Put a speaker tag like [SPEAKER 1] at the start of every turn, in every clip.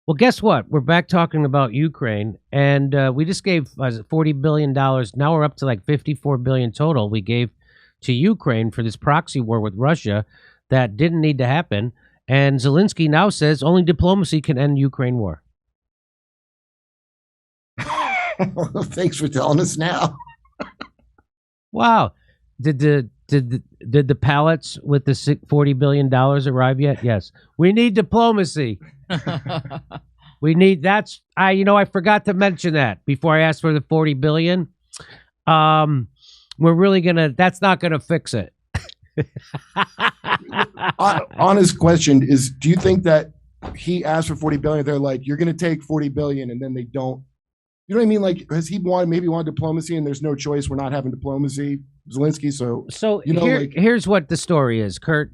[SPEAKER 1] Well, guess what? We're back talking about Ukraine, and we just gave $40 billion. Now we're up to like $54 billion total we gave to Ukraine for this proxy war with Russia that didn't need to happen. And Zelensky now says only diplomacy can end Ukraine war.
[SPEAKER 2] Well, thanks for telling us now.
[SPEAKER 1] Wow. Did the pallets with the $40 billion arrive yet? Yes. We need diplomacy. We need I forgot to mention that before I asked for the 40 billion. We're really that's not gonna fix it.
[SPEAKER 2] Honest question is, do you think that he asked for 40 billion, they're like, you're gonna take 40 billion, and then they don't? You know what I mean? Like, has he maybe wanted diplomacy and there's no choice, we're not having diplomacy, Zelensky? So
[SPEAKER 1] here's what the story is, Kurt.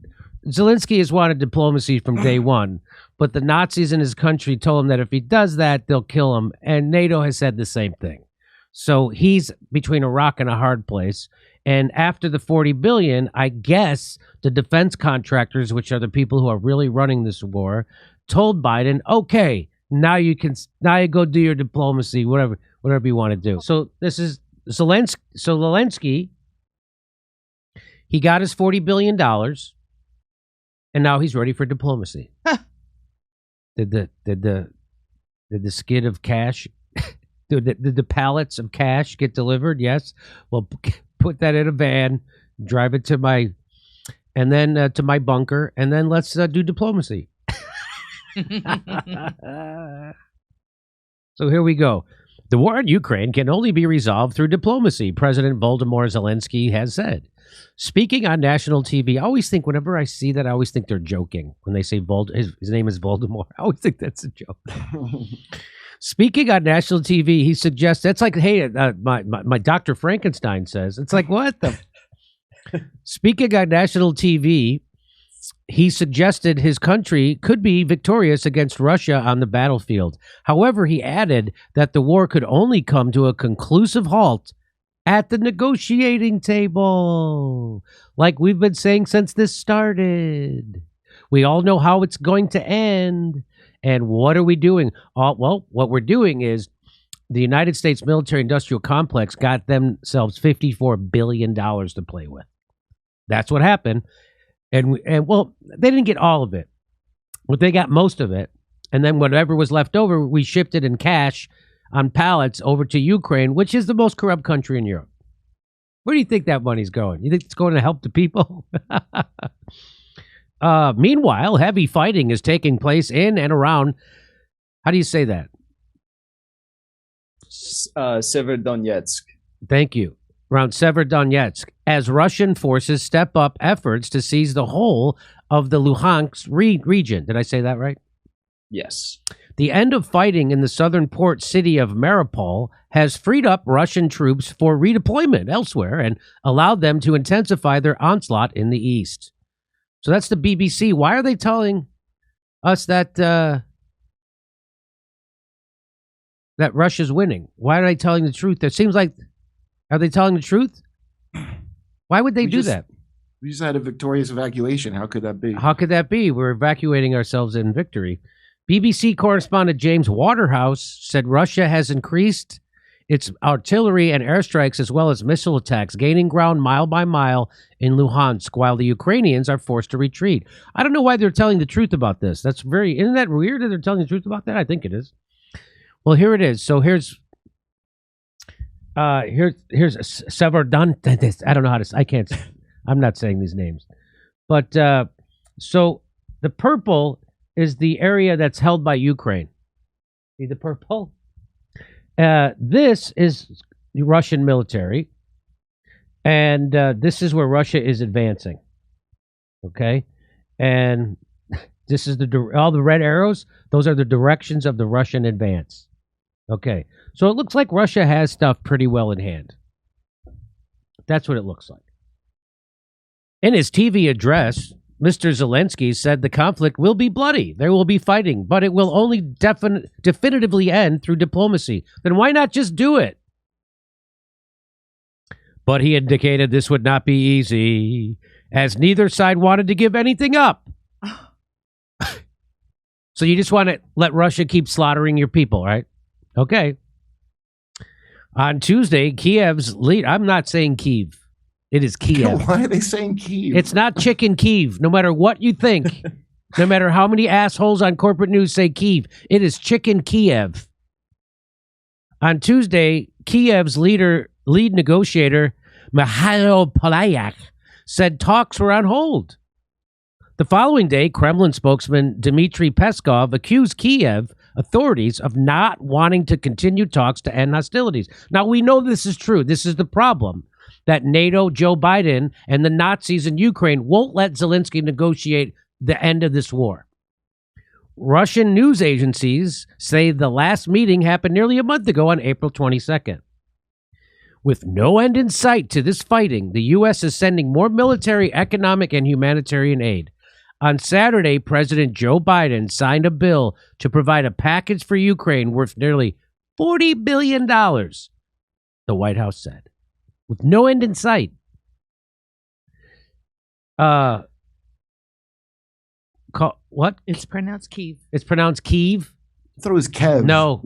[SPEAKER 1] Zelensky has wanted diplomacy from day one, but the Nazis in his country told him that if he does that, they'll kill him. And NATO has said the same thing. So he's between a rock and a hard place. And after the 40 billion, I guess the defense contractors, which are the people who are really running this war, told Biden, okay, now you go do your diplomacy, whatever you want to do. So this is Zelensky. So Zelensky, he got his $40 billion. And now he's ready for diplomacy. Did the skid of cash, did the pallets of cash get delivered? Yes. Well, put that in a van, drive it to my bunker, and then let's do diplomacy. So here we go. The war in Ukraine can only be resolved through diplomacy, President Volodymyr Zelensky has said. Speaking on national TV, I always think, whenever I see that, I always think they're joking. When they say his name is Voldemort, I always think that's a joke. Speaking on national TV, he suggests, that's like, hey, my Dr. Frankenstein says. It's like, what the? Speaking on national TV, he suggested his country could be victorious against Russia on the battlefield. However, he added that the war could only come to a conclusive halt at the negotiating table, like we've been saying since this started. We all know how it's going to end. And what are we doing? Well, what we're doing is the United States military-industrial complex got themselves $54 billion to play with. That's what happened. And well, they didn't get all of it, but they got most of it. And then whatever was left over, we shipped it in cash on pallets over to Ukraine, which is the most corrupt country in Europe. Where do you think that money's going? You think it's going to help the people? Meanwhile, heavy fighting is taking place in and around, how do you say that?
[SPEAKER 3] Severodonetsk.
[SPEAKER 1] Thank you. Around Severodonetsk, as Russian forces step up efforts to seize the whole of the Luhansk region. Did I say that right?
[SPEAKER 3] Yes.
[SPEAKER 1] The end of fighting in the southern port city of Mariupol has freed up Russian troops for redeployment elsewhere and allowed them to intensify their onslaught in the east. So that's the BBC. Why are they telling us that that Russia's winning? Why are they telling the truth? It seems like, are they telling the truth? Why would they do that?
[SPEAKER 2] We just had a victorious evacuation. How could that be?
[SPEAKER 1] How could that be? We're evacuating ourselves in victory. BBC correspondent James Waterhouse said Russia has increased its artillery and airstrikes as well as missile attacks, gaining ground mile by mile in Luhansk, while the Ukrainians are forced to retreat. I don't know why they're telling the truth about this. Isn't that weird that they're telling the truth about that? I think it is. Well, here it is. So here's Severodonetsk. I don't know how to. I'm not saying these names, but so the purple is the area that's held by Ukraine. See the purple? This is the Russian military, and this is where Russia is advancing. Okay, and this is all the red arrows. Those are the directions of the Russian advance. Okay, so it looks like Russia has stuff pretty well in hand. That's what it looks like. In his TV address, Mr. Zelensky said the conflict will be bloody. There will be fighting, but it will only definitively end through diplomacy. Then why not just do it? But he indicated this would not be easy, as neither side wanted to give anything up. So you just want to let Russia keep slaughtering your people, right? Okay. On Tuesday, Kiev's lead. I'm not saying Kyiv. It is Kiev.
[SPEAKER 2] Why are they saying Kyiv?
[SPEAKER 1] It's not chicken Kyiv. No matter what you think, no matter how many assholes on corporate news say Kyiv, it is chicken Kiev. On Tuesday, Kiev's lead negotiator, Mikhailo Podolyak, said talks were on hold. The following day, Kremlin spokesman Dmitry Peskov accused Kiev authorities of not wanting to continue talks to end hostilities. Now, we know this is true. This is the problem, that NATO, Joe Biden, and the Nazis in Ukraine won't let Zelensky negotiate the end of this war. Russian news agencies say the last meeting happened nearly a month ago on April 22nd. With no end in sight to this fighting, the U.S. is sending more military, economic, and humanitarian aid. On Saturday, President Joe Biden signed a bill to provide a package for Ukraine worth nearly $40 billion, the White House said, with no end in sight. What?
[SPEAKER 4] It's pronounced Kyiv.
[SPEAKER 1] It's pronounced Kyiv?
[SPEAKER 2] I thought it was Kev.
[SPEAKER 1] No,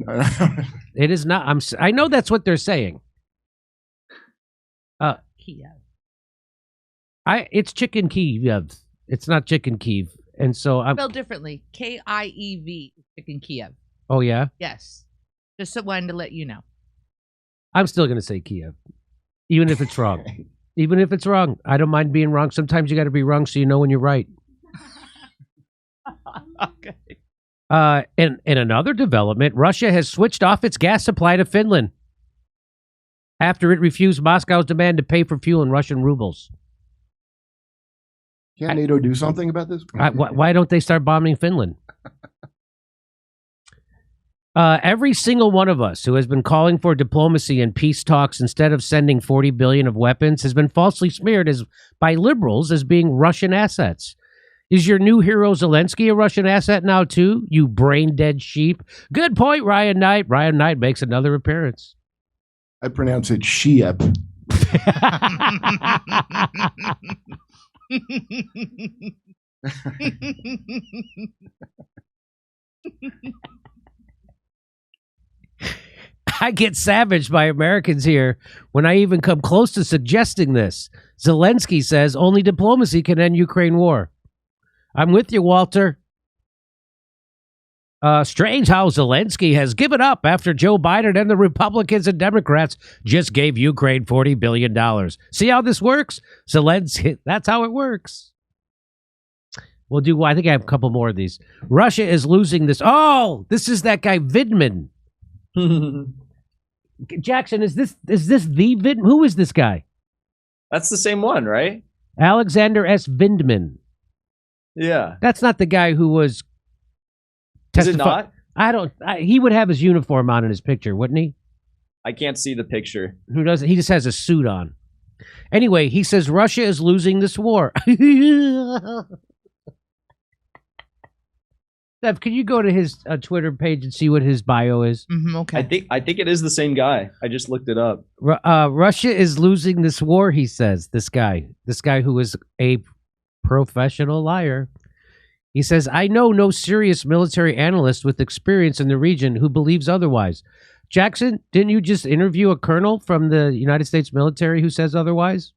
[SPEAKER 1] it is not. I know that's what they're saying.
[SPEAKER 4] Kiev.
[SPEAKER 1] It's chicken Kyiv. It's not chicken Kyiv. And so I'm
[SPEAKER 4] Spelled differently. Kiev. Chicken Kiev.
[SPEAKER 1] Oh yeah?
[SPEAKER 4] Yes. Just wanted to let you know.
[SPEAKER 1] I'm still gonna say Kiev. Even if it's wrong. Even if it's wrong. I don't mind being wrong. Sometimes you gotta be wrong so you know when you're right.
[SPEAKER 4] Okay.
[SPEAKER 1] In another development, Russia has switched off its gas supply to Finland after it refused Moscow's demand to pay for fuel in Russian rubles.
[SPEAKER 2] Can't NATO do something about this?
[SPEAKER 1] Why don't they start bombing Finland? Every single one of us who has been calling for diplomacy and peace talks instead of sending $40 billion of weapons has been falsely smeared by liberals as being Russian assets. Is your new hero Zelensky a Russian asset now too, you brain-dead sheep? Good point, Ryan Knight. Ryan Knight makes another appearance.
[SPEAKER 2] I pronounce it Shiep.
[SPEAKER 1] I get savaged by Americans here when I even come close to suggesting this. Zelensky says only diplomacy can end Ukraine war. I'm with you, Walter. Strange how Zelensky has given up after Joe Biden and the Republicans and Democrats just gave Ukraine $40 billion. See how this works? Zelensky, that's how it works. We'll do, I think I have a couple more of these. Russia is losing this. Oh, this is that guy Vindman. Jackson, is this the Vindman? Who is this guy?
[SPEAKER 3] That's the same one, right?
[SPEAKER 1] Alexander S. Vindman.
[SPEAKER 3] Yeah.
[SPEAKER 1] That's not the guy who was
[SPEAKER 3] Is it not?
[SPEAKER 1] He would have his uniform on in his picture, wouldn't he?
[SPEAKER 3] I can't see the picture.
[SPEAKER 1] Who doesn't? He just has a suit on. Anyway, he says Russia is losing this war. Steph, can you go to his Twitter page and see what his bio is?
[SPEAKER 4] Okay.
[SPEAKER 3] I think it is the same guy. I just looked it up.
[SPEAKER 1] Russia is losing this war, he says. This guy who is a professional liar. He says, I know no serious military analyst with experience in the region who believes otherwise. Jackson, didn't you just interview a colonel from the United States military who says otherwise?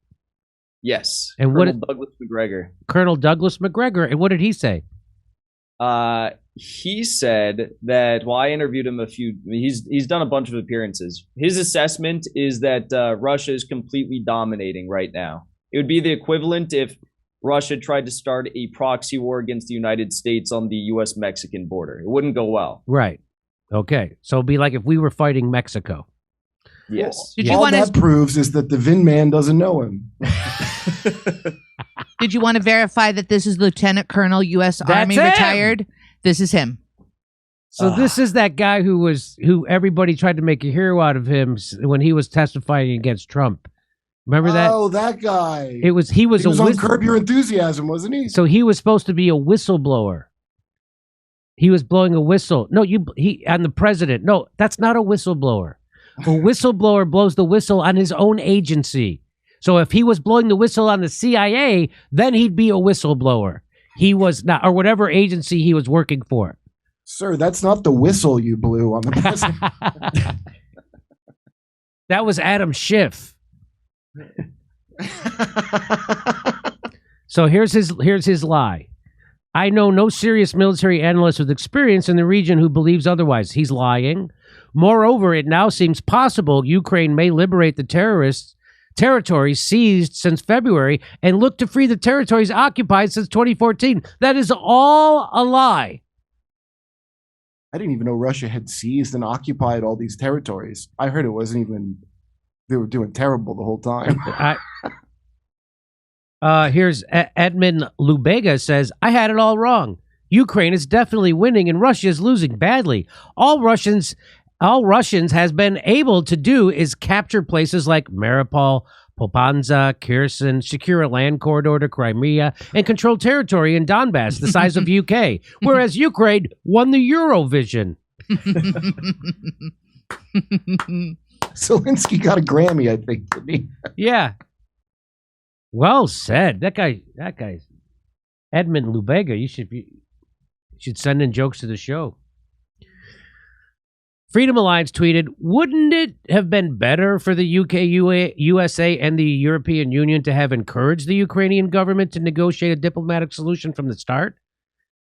[SPEAKER 3] Yes.
[SPEAKER 1] And
[SPEAKER 3] Douglas McGregor.
[SPEAKER 1] Colonel Douglas McGregor. And what did he say?
[SPEAKER 3] He said that, well, I interviewed him he's done a bunch of appearances. His assessment is that Russia is completely dominating right now. It would be the equivalent if Russia tried to start a proxy war against the United States on the U.S.-Mexican border. It wouldn't go well.
[SPEAKER 1] Right. Okay. So it'd be like if we were fighting Mexico.
[SPEAKER 3] Yes.
[SPEAKER 2] All that proves is that the Vin man doesn't know him.
[SPEAKER 4] Did you want to verify that this is Lieutenant Colonel U.S. Army retired? This is him.
[SPEAKER 1] So this is that guy who everybody tried to make a hero out of him when he was testifying against Trump. Remember that?
[SPEAKER 2] Oh, that guy.
[SPEAKER 1] He was
[SPEAKER 2] on Curb Your Enthusiasm, wasn't he?
[SPEAKER 1] So he was supposed to be a whistleblower. He was blowing a whistle. No, on the president. No, that's not a whistleblower. A whistleblower blows the whistle on his own agency. So if he was blowing the whistle on the CIA, then he'd be a whistleblower. He was not, or whatever agency he was working for.
[SPEAKER 2] Sir, that's not the whistle you blew on the president.
[SPEAKER 1] That was Adam Schiff. So here's his lie. I know no serious military analyst with experience in the region who believes otherwise. He's lying. Moreover, it now seems possible Ukraine may liberate the territories seized since February and look to free the territories occupied since 2014. That is all a lie.
[SPEAKER 2] I didn't even know Russia had seized and occupied all these territories. I heard it wasn't even, they were doing terrible the whole time.
[SPEAKER 1] Here's Edmund Lubega says, I had it all wrong. Ukraine is definitely winning and Russia is losing badly. All Russians has been able to do is capture places like Mariupol, Popanza, Kherson, secure a land corridor to Crimea, and control territory in Donbass the size of UK, whereas Ukraine won the Eurovision.
[SPEAKER 2] Zelensky got a Grammy, I think, didn't he?
[SPEAKER 1] Yeah. Well said. That guy's Edmund Lubega. You should send in jokes to the show. Freedom Alliance tweeted, wouldn't it have been better for the UK, USA, and the European Union to have encouraged the Ukrainian government to negotiate a diplomatic solution from the start,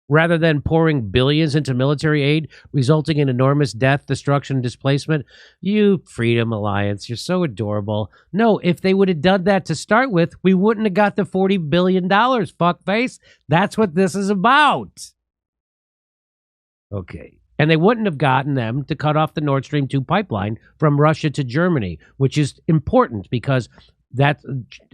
[SPEAKER 1] rather than pouring billions into military aid, resulting in enormous death, destruction, and displacement? You Freedom Alliance, you're so adorable. No, if they would have done that to start with, we wouldn't have got the $40 billion, fuckface. That's what this is about. Okay. And they wouldn't have gotten them to cut off the Nord Stream 2 pipeline from Russia to Germany, which is important because that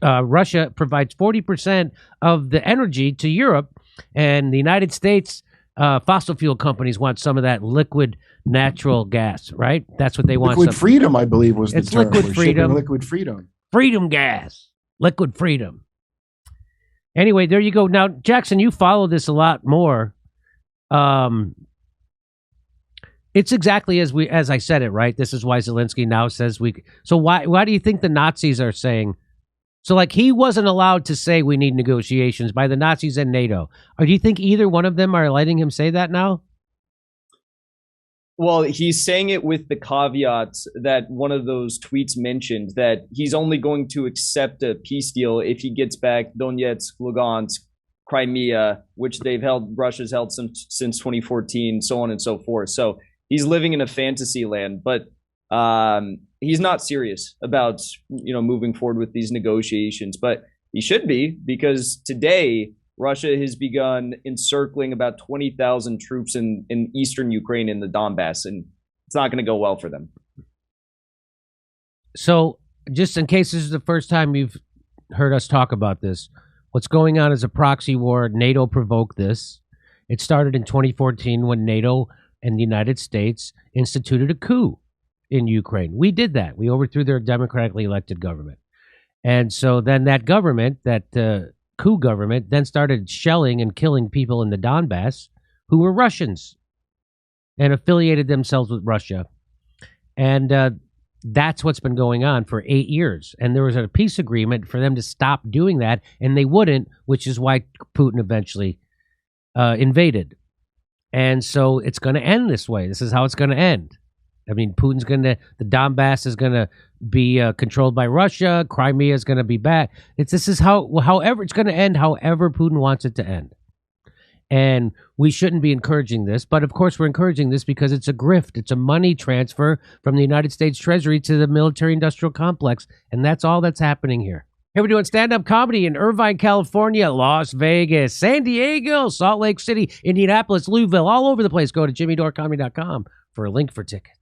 [SPEAKER 1] Russia provides 40% of the energy to Europe, and the United States fossil fuel companies want some of that liquid natural gas, right? That's what they want.
[SPEAKER 2] Liquid freedom, I believe, was the term.
[SPEAKER 1] Liquid freedom.
[SPEAKER 2] Liquid freedom.
[SPEAKER 1] Freedom gas. Liquid freedom. Anyway, there you go. Now, Jackson, you follow this a lot more. It's exactly as I said it, right? This is why Zelensky now says so why do you think the Nazis are saying, so like he wasn't allowed to say we need negotiations by the Nazis and NATO. Or do you think either one of them are letting him say that now?
[SPEAKER 3] Well, he's saying it with the caveats that one of those tweets mentioned, that he's only going to accept a peace deal if he gets back Donetsk, Lugansk, Crimea, which Russia's held since 2014, so on and so forth. So he's living in a fantasy land, but he's not serious about moving forward with these negotiations. But he should be, because today Russia has begun encircling about 20,000 troops in eastern Ukraine in the Donbass, and it's not going to go well for them.
[SPEAKER 1] So just in case this is the first time you've heard us talk about this, what's going on is a proxy war. NATO provoked this. It started in 2014 when NATO and the United States instituted a coup in Ukraine. We did that. We overthrew their democratically elected government. And so then that government, that coup government, then started shelling and killing people in the Donbass who were Russians and affiliated themselves with Russia. And that's what's been going on for 8 years. And there was a peace agreement for them to stop doing that, and they wouldn't, which is why Putin eventually invaded. And so it's going to end this way. This is how it's going to end. I mean, the Donbass is going to be controlled by Russia. Crimea is going to be back. This is however it's going to end, however Putin wants it to end. And we shouldn't be encouraging this. But of course, we're encouraging this because it's a grift. It's a money transfer from the United States Treasury to the military-industrial complex. And that's all that's happening here. Here we're doing stand-up comedy in Irvine, California, Las Vegas, San Diego, Salt Lake City, Indianapolis, Louisville, all over the place. Go to jimmydorecomedy.com for a link for tickets.